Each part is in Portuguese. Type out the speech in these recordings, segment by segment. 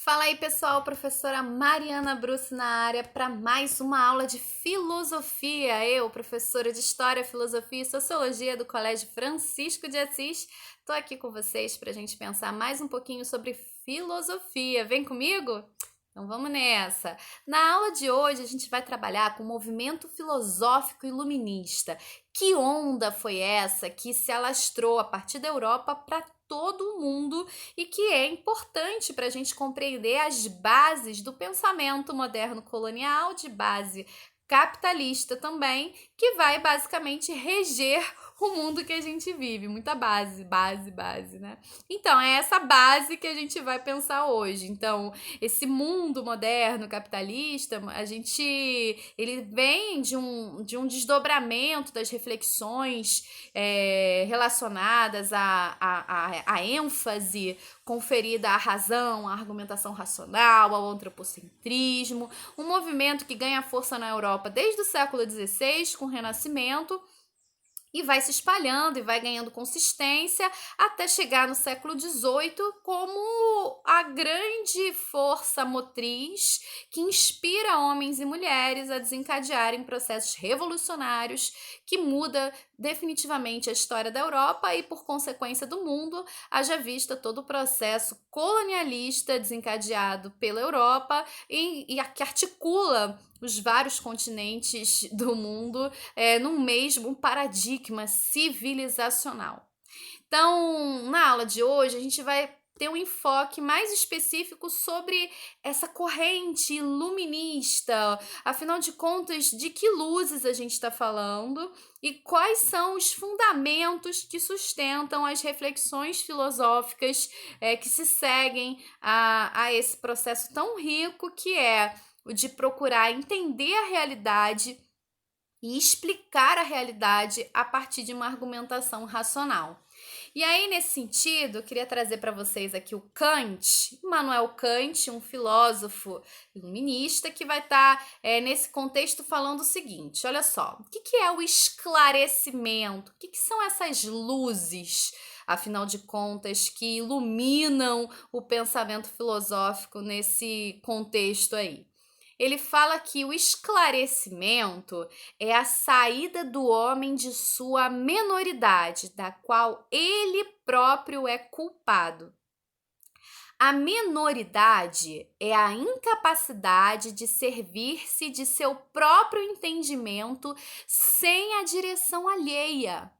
Fala aí, pessoal, professora Mariana Bruce na área para mais uma aula de filosofia. Eu, professora de História, Filosofia e Sociologia do Colégio Francisco de Assis, tô aqui com vocês para a gente pensar mais um pouquinho sobre filosofia. Vem comigo? Então vamos nessa! Na aula de hoje a gente vai trabalhar com o movimento filosófico iluminista. Que onda foi essa que se alastrou a partir da Europa para todo o mundo e que é importante para a gente compreender as bases do pensamento moderno colonial, de base capitalista também, que vai basicamente reger o mundo que a gente vive. Muita base, né? Então, é essa base que a gente vai pensar hoje. Então, esse mundo moderno capitalista, ele vem de um desdobramento das reflexões relacionadas à ênfase conferida à razão, à argumentação racional, ao antropocentrismo, um movimento que ganha força na Europa desde o século XVI, com o Renascimento, e vai se espalhando e vai ganhando consistência até chegar no século XVIII como a grande força motriz que inspira homens e mulheres a desencadearem processos revolucionários que muda definitivamente a história da Europa e, por consequência, do mundo, haja vista todo o processo colonialista desencadeado pela Europa e que articula os vários continentes do mundo num mesmo paradigma civilizacional. Então, na aula de hoje, a gente vai ter um enfoque mais específico sobre essa corrente iluminista. Afinal de contas, de que luzes a gente está falando e quais são os fundamentos que sustentam as reflexões filosóficas que se seguem a esse processo tão rico que é o de procurar entender a realidade e explicar a realidade a partir de uma argumentação racional. E aí, nesse sentido, eu queria trazer para vocês aqui o Kant, Immanuel Kant, um filósofo iluminista, que vai estar nesse contexto falando o seguinte, olha só, o que é o esclarecimento? O que são essas luzes, afinal de contas, que iluminam o pensamento filosófico nesse contexto aí? Ele fala que o esclarecimento é a saída do homem de sua menoridade, da qual ele próprio é culpado. A menoridade é a incapacidade de servir-se de seu próprio entendimento sem a direção alheia.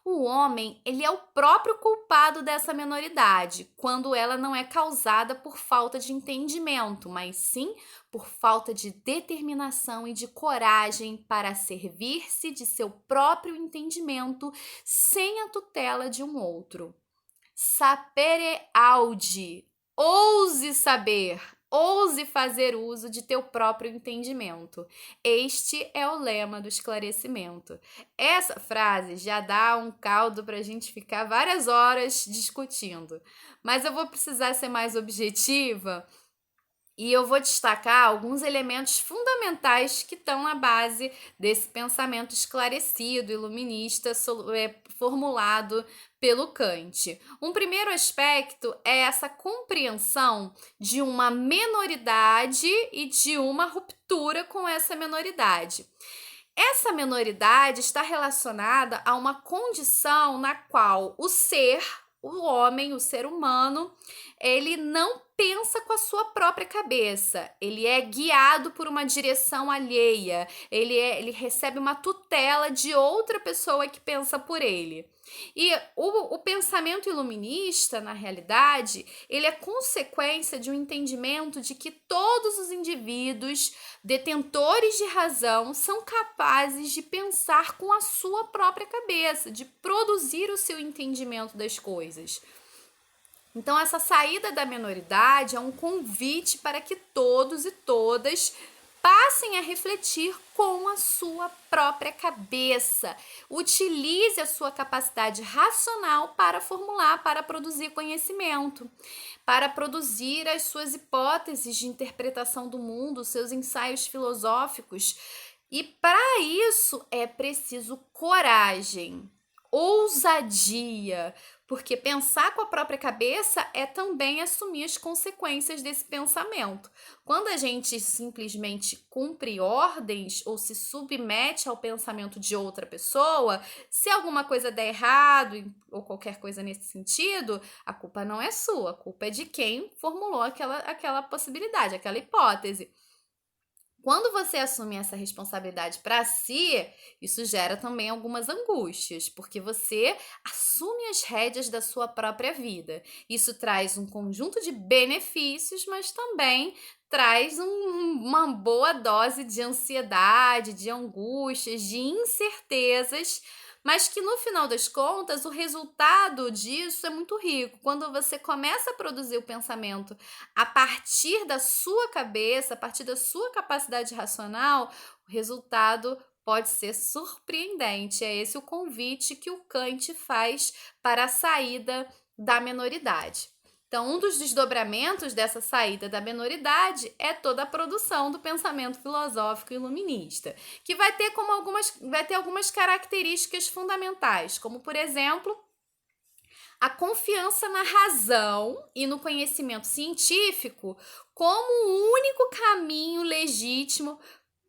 O homem, ele é o próprio culpado dessa menoridade, quando ela não é causada por falta de entendimento, mas sim por falta de determinação e de coragem para servir-se de seu próprio entendimento sem a tutela de um outro. Sapere aude, ouse saber, ouse fazer uso de teu próprio entendimento. Este é o lema do esclarecimento. Essa frase já dá um caldo para a gente ficar várias horas discutindo, mas eu vou precisar ser mais objetiva e eu vou destacar alguns elementos fundamentais que estão na base desse pensamento esclarecido, iluminista, formulado pelo Kant. Um primeiro aspecto é essa compreensão de uma menoridade e de uma ruptura com essa menoridade. Essa menoridade está relacionada a uma condição na qual o homem, o ser humano, ele não pensa com a sua própria cabeça, ele é guiado por uma direção alheia, ele recebe uma tutela de outra pessoa que pensa por ele. E o pensamento iluminista, na realidade, ele é consequência de um entendimento de que todos os indivíduos detentores de razão são capazes de pensar com a sua própria cabeça, de produzir o seu entendimento das coisas. Então, essa saída da menoridade é um convite para que todos e todas passem a refletir com a sua própria cabeça. Utilize a sua capacidade racional para formular, para produzir conhecimento, para produzir as suas hipóteses de interpretação do mundo, seus ensaios filosóficos. E para isso é preciso coragem, ousadia, porque pensar com a própria cabeça é também assumir as consequências desse pensamento. Quando a gente simplesmente cumpre ordens ou se submete ao pensamento de outra pessoa, se alguma coisa der errado ou qualquer coisa nesse sentido, a culpa não é sua, a culpa é de quem formulou aquela possibilidade, aquela hipótese. Quando você assume essa responsabilidade para si, isso gera também algumas angústias, porque você assume as rédeas da sua própria vida. Isso traz um conjunto de benefícios, mas também traz uma boa dose de ansiedade, de angústias, de incertezas, mas que no final das contas o resultado disso é muito rico. Quando você começa a produzir o pensamento a partir da sua cabeça, a partir da sua capacidade racional, o resultado pode ser surpreendente. É esse o convite que o Kant faz para a saída da menoridade. Então, um dos desdobramentos dessa saída da menoridade é toda a produção do pensamento filosófico iluminista, que vai ter algumas características fundamentais, como, por exemplo, a confiança na razão e no conhecimento científico como o único caminho legítimo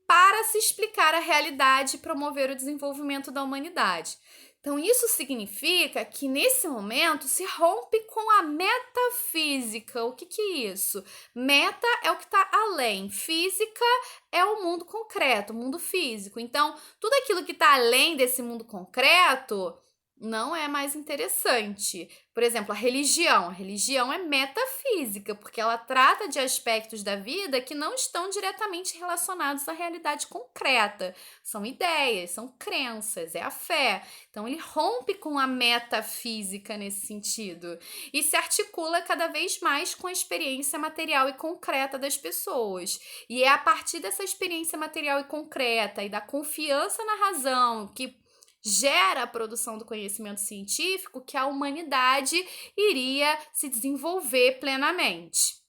para se explicar a realidade e promover o desenvolvimento da humanidade. Então, isso significa que, nesse momento, se rompe com a metafísica. O que é isso? Meta é o que está além. Física é o mundo concreto, o mundo físico. Então, tudo aquilo que está além desse mundo concreto não é mais interessante. Por exemplo, a religião. A religião é metafísica, porque ela trata de aspectos da vida que não estão diretamente relacionados à realidade concreta. São ideias, são crenças, é a fé. Então, ele rompe com a metafísica nesse sentido e se articula cada vez mais com a experiência material e concreta das pessoas. E é a partir dessa experiência material e concreta e da confiança na razão que gera a produção do conhecimento científico que a humanidade iria se desenvolver plenamente.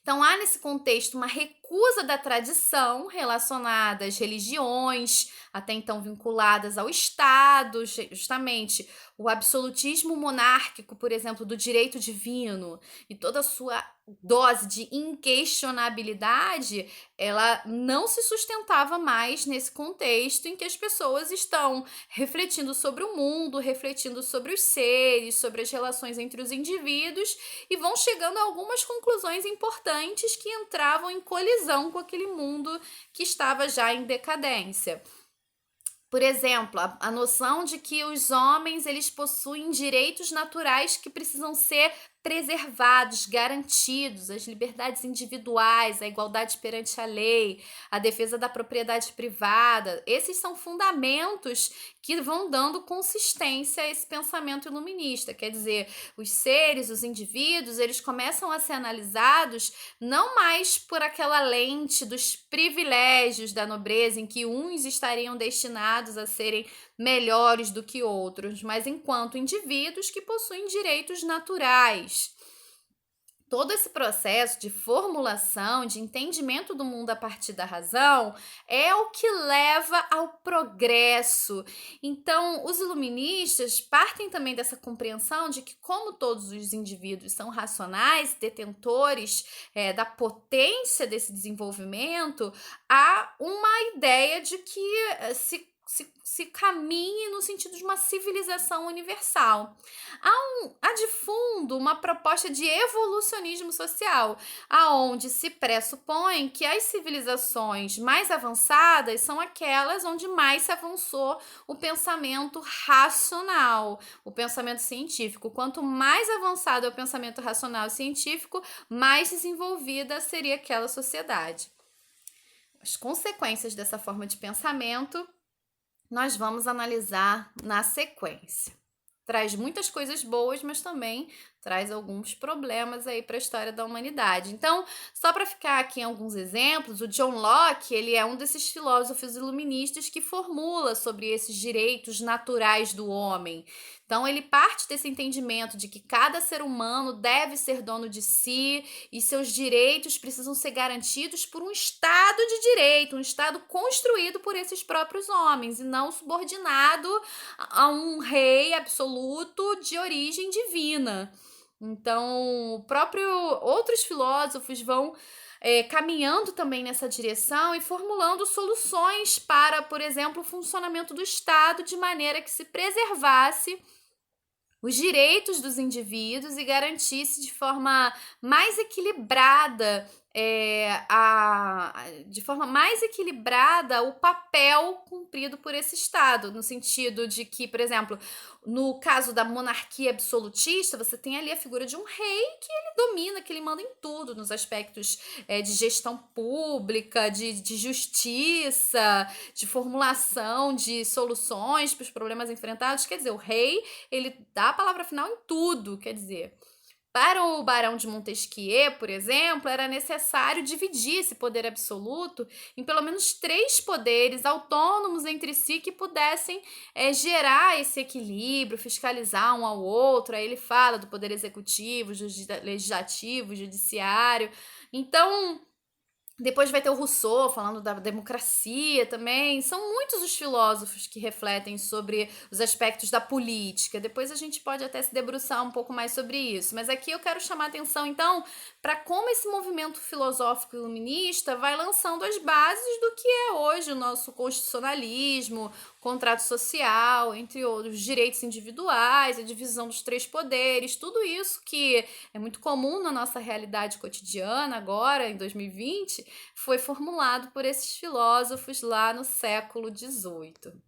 Então, há nesse contexto uma recusa da tradição relacionada às religiões, até então vinculadas ao Estado, justamente o absolutismo monárquico, por exemplo, do direito divino e toda a sua dose de inquestionabilidade, ela não se sustentava mais nesse contexto em que as pessoas estão refletindo sobre o mundo, refletindo sobre os seres, sobre as relações entre os indivíduos e vão chegando a algumas conclusões importantes que entravam em colisão com aquele mundo que estava já em decadência. Por exemplo, a noção de que os homens eles possuem direitos naturais que precisam ser preservados, garantidos, as liberdades individuais, a igualdade perante a lei, a defesa da propriedade privada. Esses são fundamentos que vão dando consistência a esse pensamento iluminista. Quer dizer, os seres, os indivíduos, eles começam a ser analisados não mais por aquela lente dos privilégios da nobreza, em que uns estariam destinados a serem melhores do que outros, mas enquanto indivíduos que possuem direitos naturais. Todo esse processo de formulação, de entendimento do mundo a partir da razão, é o que leva ao progresso. Então, os iluministas partem também dessa compreensão de que, como todos os indivíduos são racionais, detentores da potência desse desenvolvimento, há uma ideia de que se caminhe no sentido de uma civilização universal. Há de fundo uma proposta de evolucionismo social, aonde se pressupõe que as civilizações mais avançadas são aquelas onde mais se avançou o pensamento racional, o pensamento científico. Quanto mais avançado é o pensamento racional e científico, mais desenvolvida seria aquela sociedade. As consequências dessa forma de pensamento nós vamos analisar na sequência. Traz muitas coisas boas, mas também traz alguns problemas aí para a história da humanidade. Então, só para ficar aqui em alguns exemplos, o John Locke, ele é um desses filósofos iluministas que formula sobre esses direitos naturais do homem. Então, ele parte desse entendimento de que cada ser humano deve ser dono de si e seus direitos precisam ser garantidos por um Estado de direito, um Estado construído por esses próprios homens e não subordinado a um rei absoluto de origem divina. Então, outros filósofos vão caminhando também nessa direção e formulando soluções para, por exemplo, o funcionamento do Estado de maneira que se preservasse os direitos dos indivíduos e garantisse de forma mais equilibrada o papel cumprido por esse Estado, no sentido de que, por exemplo, no caso da monarquia absolutista, você tem ali a figura de um rei que ele domina, que ele manda em tudo, nos aspectos de gestão pública, de justiça, de formulação de soluções para os problemas enfrentados. Quer dizer, o rei, ele dá a palavra final em tudo, quer dizer. Para o Barão de Montesquieu, por exemplo, era necessário dividir esse poder absoluto em pelo menos 3 poderes autônomos entre si que pudessem gerar esse equilíbrio, fiscalizar um ao outro. Aí ele fala do poder executivo, legislativo, judiciário. Então, depois vai ter o Rousseau falando da democracia também. São muitos os filósofos que refletem sobre os aspectos da política. Depois a gente pode até se debruçar um pouco mais sobre isso. Mas aqui eu quero chamar a atenção, então, para como esse movimento filosófico iluminista vai lançando as bases do que é hoje o nosso constitucionalismo, contrato social, entre outros, direitos individuais, a divisão dos 3 poderes, tudo isso que é muito comum na nossa realidade cotidiana agora, em 2020, foi formulado por esses filósofos lá no século XVIII.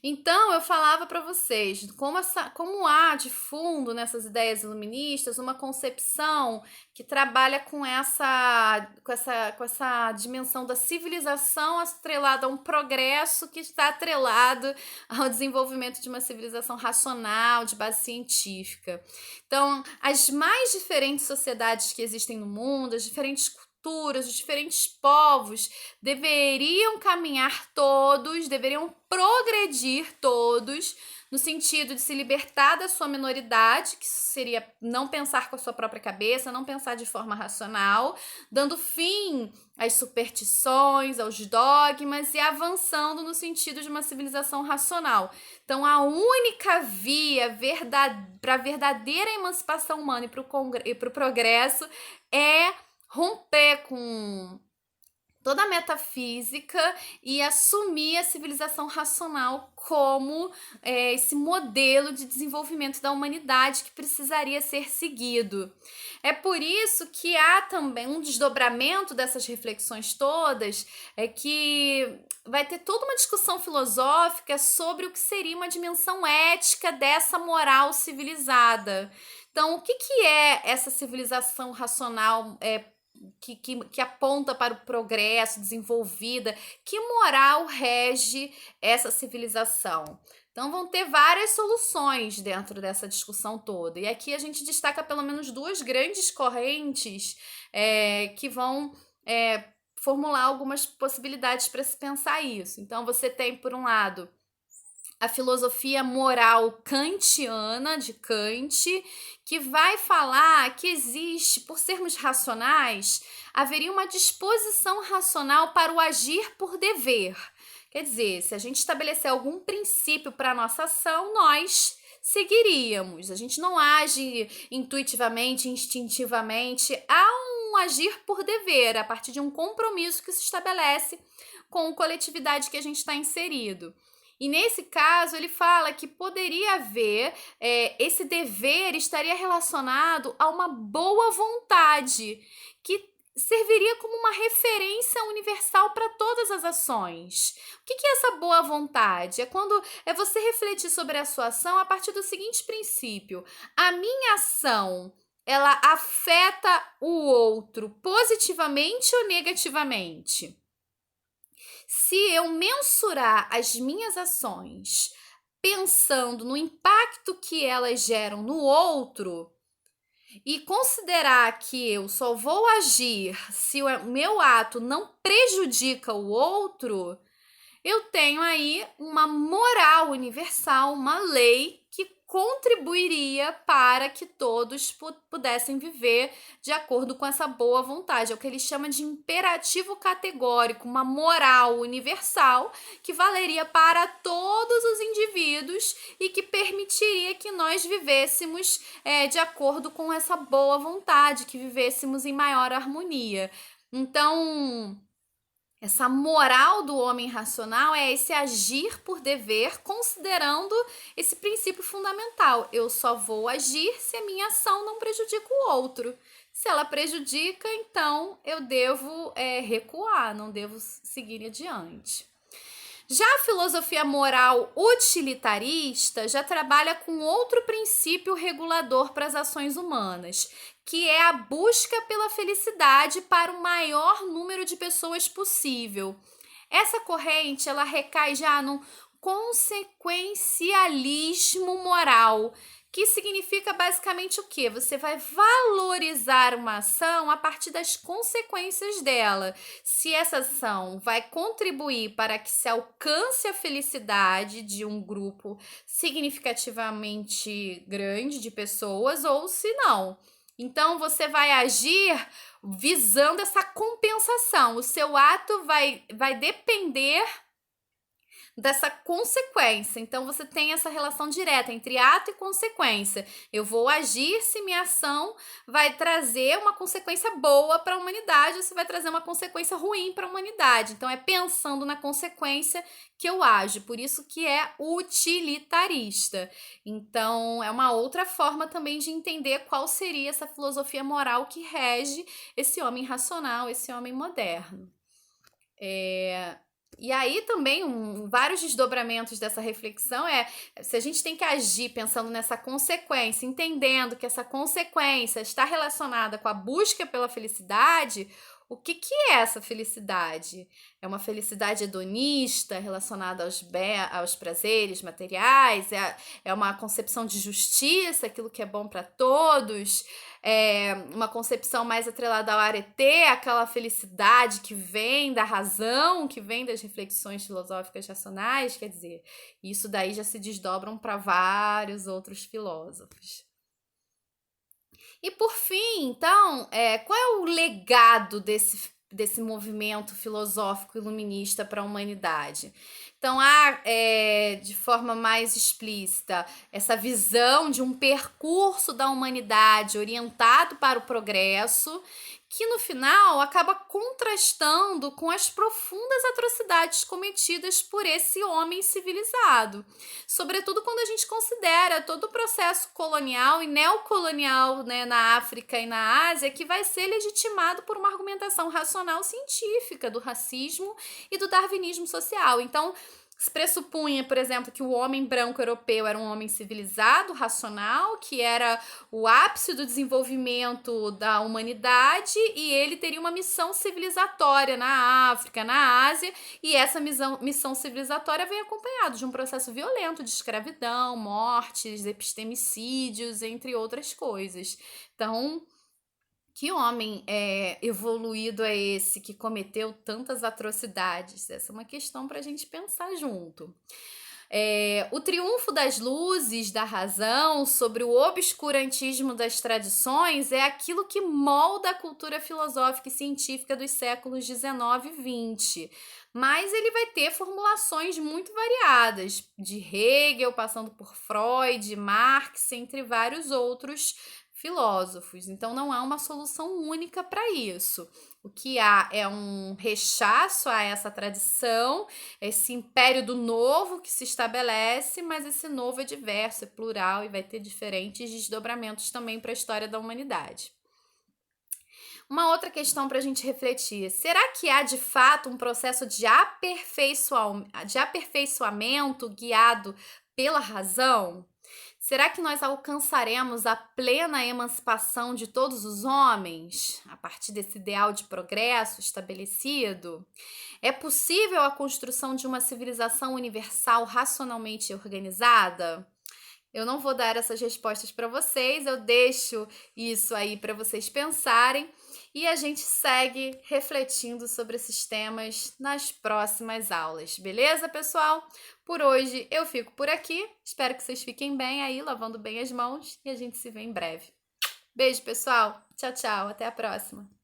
Então, eu falava para vocês como há de fundo nessas ideias iluministas uma concepção que trabalha com essa dimensão da civilização atrelada a um progresso que está atrelado ao desenvolvimento de uma civilização racional, de base científica. Então, as mais diferentes sociedades que existem no mundo, as diferentes culturas, os diferentes povos deveriam progredir todos, no sentido de se libertar da sua minoridade, que seria não pensar com a sua própria cabeça, não pensar de forma racional, dando fim às superstições, aos dogmas e avançando no sentido de uma civilização racional. Então, a única via para a verdadeira emancipação humana e para o progresso é romper com toda a metafísica e assumir a civilização racional como esse modelo de desenvolvimento da humanidade que precisaria ser seguido. É por isso que há também um desdobramento dessas reflexões todas, que vai ter toda uma discussão filosófica sobre o que seria uma dimensão ética dessa moral civilizada. Então, o que é essa civilização racional que aponta para o progresso, desenvolvida? Que moral rege essa civilização? Então, vão ter várias soluções dentro dessa discussão toda. E aqui a gente destaca pelo menos 2 grandes correntes que vão formular algumas possibilidades para se pensar isso. Então, você tem, por um lado, a filosofia moral kantiana, de Kant, que vai falar que existe, por sermos racionais, haveria uma disposição racional para o agir por dever. Quer dizer, se a gente estabelecer algum princípio para a nossa ação, nós seguiríamos. A gente não age intuitivamente, instintivamente, há um agir por dever, a partir de um compromisso que se estabelece com a coletividade que a gente está inserido. E nesse caso, ele fala que poderia haver, esse dever estaria relacionado a uma boa vontade, que serviria como uma referência universal para todas as ações. O que é essa boa vontade? É você refletir sobre a sua ação a partir do seguinte princípio: a minha ação, ela afeta o outro positivamente ou negativamente? Se eu mensurar as minhas ações pensando no impacto que elas geram no outro e considerar que eu só vou agir se o meu ato não prejudica o outro, eu tenho aí uma moral universal, uma lei que contribuiria para que todos pudessem viver de acordo com essa boa vontade. É o que ele chama de imperativo categórico, uma moral universal que valeria para todos os indivíduos e que permitiria que nós vivêssemos de acordo com essa boa vontade, que vivêssemos em maior harmonia. Então, essa moral do homem racional é esse agir por dever, considerando esse princípio fundamental. Eu só vou agir se a minha ação não prejudica o outro. Se ela prejudica, então eu devo recuar, não devo seguir adiante. Já a filosofia moral utilitarista já trabalha com outro princípio regulador para as ações humanas, que é a busca pela felicidade para o maior número de pessoas possível. Essa corrente, ela recai já num consequencialismo moral, que significa basicamente o quê? Você vai valorizar uma ação a partir das consequências dela. Se essa ação vai contribuir para que se alcance a felicidade de um grupo significativamente grande de pessoas ou se não. Então, você vai agir visando essa compensação. O seu ato vai depender dessa consequência. Então, você tem essa relação direta entre ato e consequência. Eu vou agir se minha ação vai trazer uma consequência boa para a humanidade ou se vai trazer uma consequência ruim para a humanidade. Então, é pensando na consequência que eu ajo. Por isso que é utilitarista. Então, é uma outra forma também de entender qual seria essa filosofia moral que rege esse homem racional, esse homem moderno. E aí também vários desdobramentos dessa reflexão se a gente tem que agir pensando nessa consequência, entendendo que essa consequência está relacionada com a busca pela felicidade, o que é essa felicidade? É uma felicidade hedonista relacionada aos prazeres materiais? É uma concepção de justiça, aquilo que é bom para todos? É uma concepção mais atrelada ao arete, aquela felicidade que vem da razão, que vem das reflexões filosóficas racionais? Quer dizer, isso daí já se desdobram para vários outros filósofos. E por fim, então, qual é o legado desse movimento filosófico iluminista para a humanidade? Então, há, de forma mais explícita, essa visão de um percurso da humanidade orientado para o progresso, que no final acaba contrastando com as profundas atrocidades cometidas por esse homem civilizado. Sobretudo quando a gente considera todo o processo colonial e neocolonial, né, na África e na Ásia, que vai ser legitimado por uma argumentação racional científica do racismo e do darwinismo social. Então, se pressupunha, por exemplo, que o homem branco europeu era um homem civilizado, racional, que era o ápice do desenvolvimento da humanidade e ele teria uma missão civilizatória na África, na Ásia, e essa missão civilizatória vem acompanhada de um processo violento de escravidão, mortes, epistemicídios, entre outras coisas. Então, que homem evoluído é esse que cometeu tantas atrocidades? Essa é uma questão para a gente pensar junto. O triunfo das luzes da razão sobre o obscurantismo das tradições é aquilo que molda a cultura filosófica e científica dos séculos XIX e XX. Mas ele vai ter formulações muito variadas, de Hegel, passando por Freud, Marx, entre vários outros filósofos. Então, não há uma solução única para isso. O que há é um rechaço a essa tradição, esse império do novo que se estabelece, mas esse novo é diverso, é plural e vai ter diferentes desdobramentos também para a história da humanidade. Uma outra questão para a gente refletir: será que há de fato um processo de aperfeiçoamento guiado pela razão? Será que nós alcançaremos a plena emancipação de todos os homens a partir desse ideal de progresso estabelecido? É possível a construção de uma civilização universal racionalmente organizada? Eu não vou dar essas respostas para vocês, eu deixo isso aí para vocês pensarem e a gente segue refletindo sobre esses temas nas próximas aulas, beleza, pessoal? Por hoje eu fico por aqui, espero que vocês fiquem bem aí, lavando bem as mãos e a gente se vê em breve. Beijo, pessoal. Tchau, tchau. Até a próxima.